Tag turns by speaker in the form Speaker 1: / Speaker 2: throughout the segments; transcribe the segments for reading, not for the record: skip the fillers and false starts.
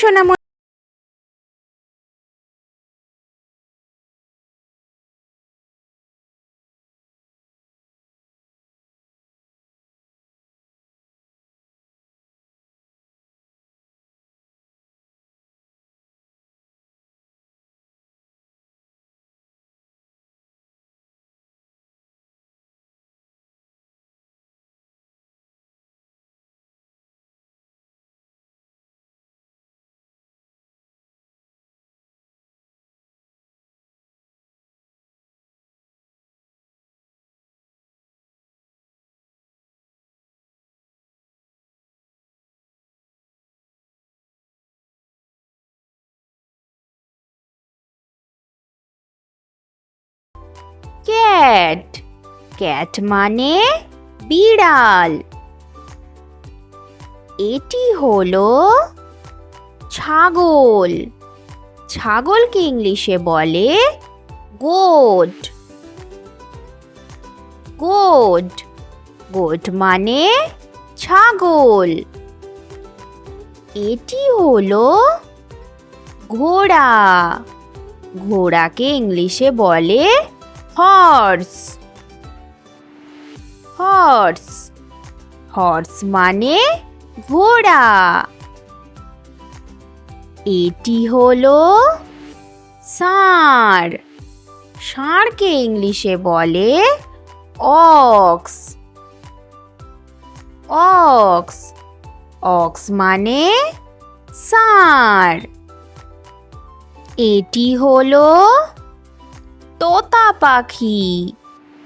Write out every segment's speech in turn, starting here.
Speaker 1: সোনামণি। Cat, cat মানে বিড়াল। এটি হলো ছাগল, ছাগলকে ইংলিশে বলে গোট। গোট, গোট মানে ছাগল। এটি হলো ঘোড়া, ঘোড়াকে ইংলিশে বলে হর্স। হর্স, হর্স মানে ঘোড়া। এটি হলো ষাঁড়, ষাঁড়কে ইংলিশে বলে অক্স। অক্স, অক্স মানে ষাঁড়। এটি হলো তোতা পাখি,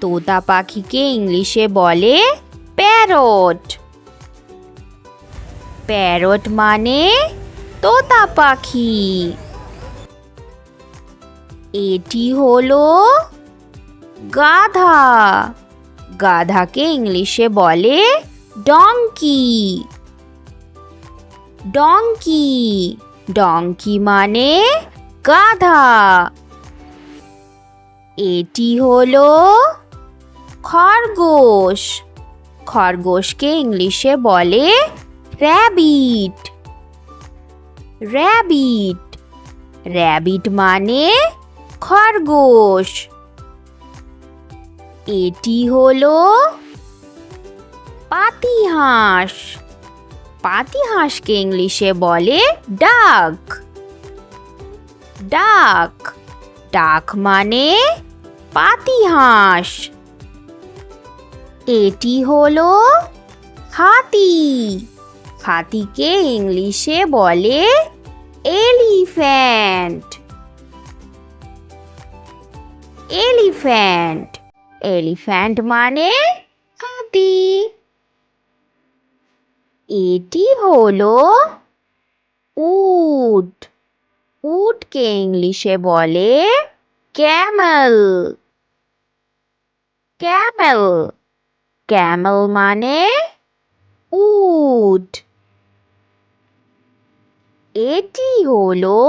Speaker 1: তোতা পাখিকে ইংলিশে বলে প্যারট। প্যারট মানে তোতা পাখি। এটি হলো গাধা, গাধাকে ইংলিশে বলে ডঙ্কি। ডঙ্কি, ডঙ্কি মানে গাধা। এটি হলো খরগোশ, খরগোশকে ইংলিশে বলে র‍্যাবিট। র‍্যাবিট, র‍্যাবিট মানে খরগোশ। এটি হলো পাতিহাঁস, পাতিহাঁসকে ইংলিশে বলে ডাক। ডাক, ডাক মানে পাতিহাঁস। এটি হলো হাতি, হাতিকে ইংলিশে বলে এলিফ্যান্ট। এলিফ্যান্ট, এলিফ্যান্ট মানে হাতি। এটি হলো উট, উটকে ইংলিশে বলে ক্যামেল। ক্যামেল, ক্যামেল মানে উট। এটি হলো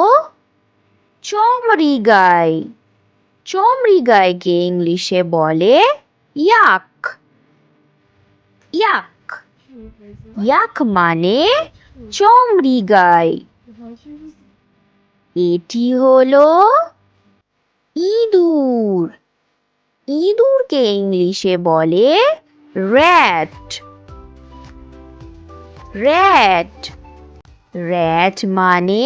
Speaker 1: চমড়ি গাই, চমড়ি গাইকে ইংলিশে বলে ইয়াক। ইয়াক, ইয়াক মানে চমড়ি গাই। এটি হলো ইঁদুর, ইঁদুরকে ইংলিশে বলে র‍্যাট। র‍্যাট, র‍্যাট মানে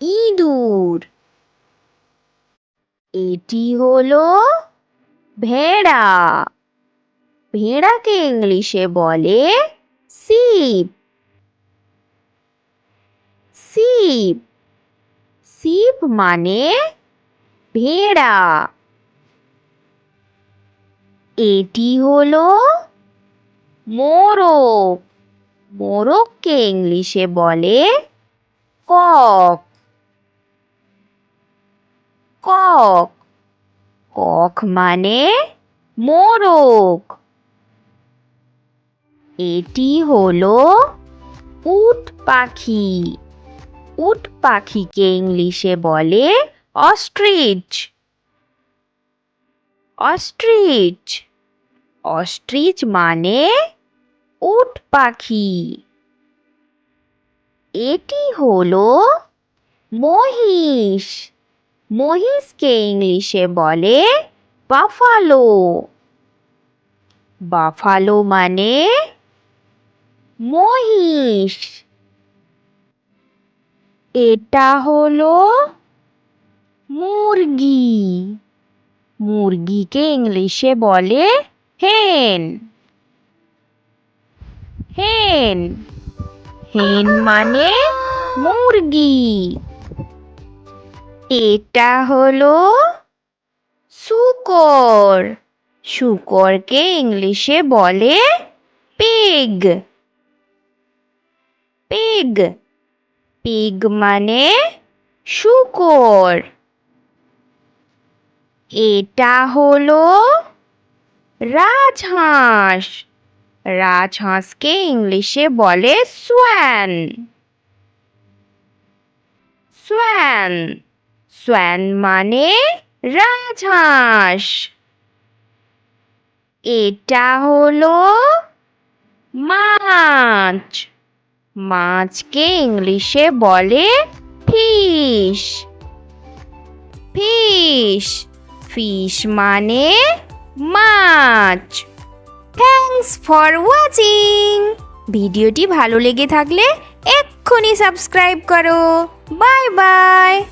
Speaker 1: ইঁদুর। এটি হলো ভেড়া, ভেড়াকে ইংলিশে বলে শিপ। শিপ, শিপ মানে ভেড়া। এটি হলো মোরগ, মোরগকে ইংলিশে বলে কক। কক, কক মানে মোরগ। এটি হলো উট পাখি, উট পাখিকে ইংলিশে বলে অস্ট্রিচ। অস্ট্রিচ, অস্ট্রিচ মানে উট পাখি। এটি হলো মহিষ। মহিষকে ইংলিশে বলে বাফালো। বাফালো মানে মহিষ। এটা হলো মুরগি। মুরগিকে ইংলিশে বলে হেন। হেন হেন মানে মুরগি। এটা হলো শূকর। শূকরকে ইংলিশে বলে পিগ। পিগ পিগ মানে শূকর। এটা হলো রাজহাঁস। রাজহাঁসকে ইংলিশে বলে সোয়ান। সোয়ান সোয়ান মানে রাজহাঁস। এটা হলো মাছ। মাছকে ইংলিশে বলে ফিশ। ফিশ ফিশ মানে মাছ। Thanks for watching. ভিডিওটি ভালো লেগে থাকলে এক্ষুনি সাবস্ক্রাইব করো। Bye bye.